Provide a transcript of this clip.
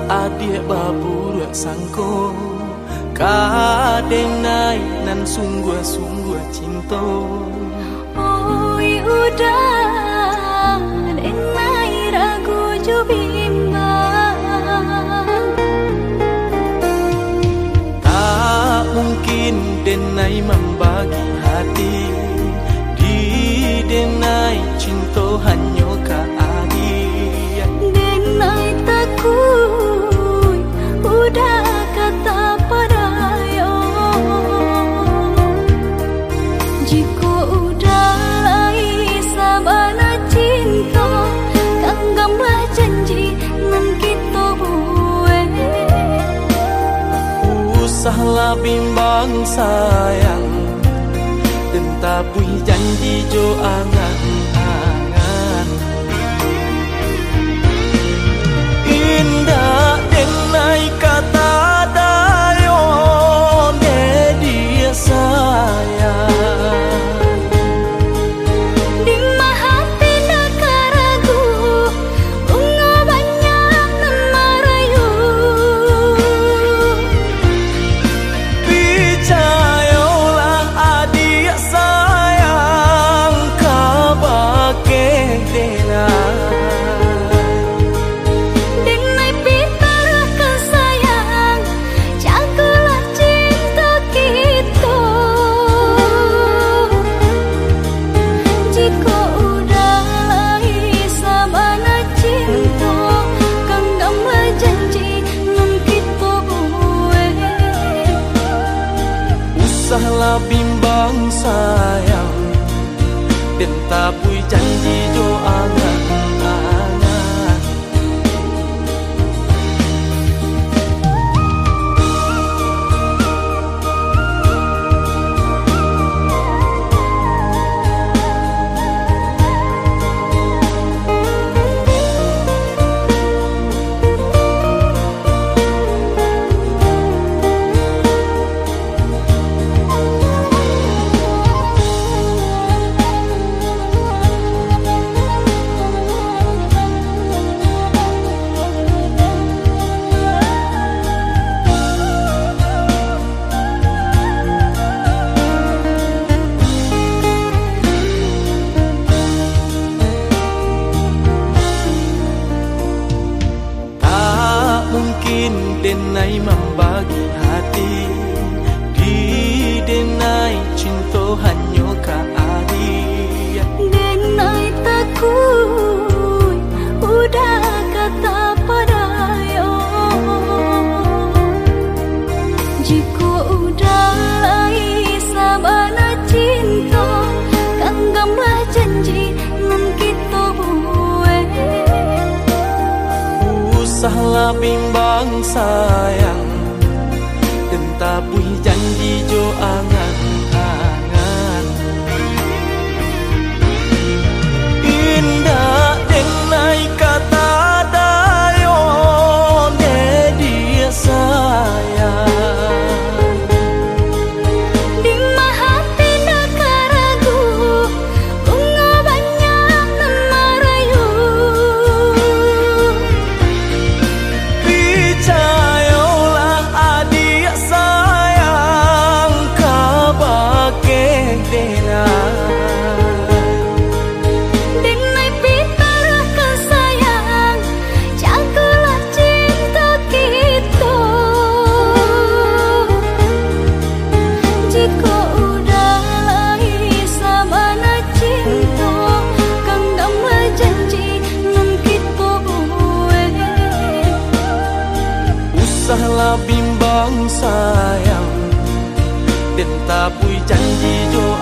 adik babu dua sangko kadenai nan sungguh-sungguh cinta. Oi udah denai ragu jo bimbang, tak mungkin denai membagi hati, di denai cinta hanya ka adik. denai takut udah kata padayo, jika udah lai sabana cinta tanggamlah janji nan kita buat. Usahlah bimbang sayang, dan tabui janji jo angan-angan. Indah denai kata dayo ne dia sayang. Di hati nak ragu, bunga banyak nan merayu. Percayalah adik sayang, kau pakai Denai pitar kesayang, jagalah cinta kita. Jika udah lai sabana cinta, genggamlah janji nan kita buat. Usahlah bimbang sayang, dan tabui janji jo angan-angan. Mungkin denai membagi hati, di denai cinta hanya ka adik. Denai takut udah kata padayo, jika udah lai sabana cinta genggamlah janji nan kita buat. Usahlah bimbang sayang, dan tabui janji jo angan-angan. Indah denai kata dayo ne dia sayang. Di hati nak ragu, bunga banyak nan merayu. Percayalah adik sayang, kau pakai Denai pitar kesayang, jagalah cinta kita. Jika udah lai sabana cinta, genggamlah janji nan kita buat. Usahlah bimbang sayang, dan tabui janji jo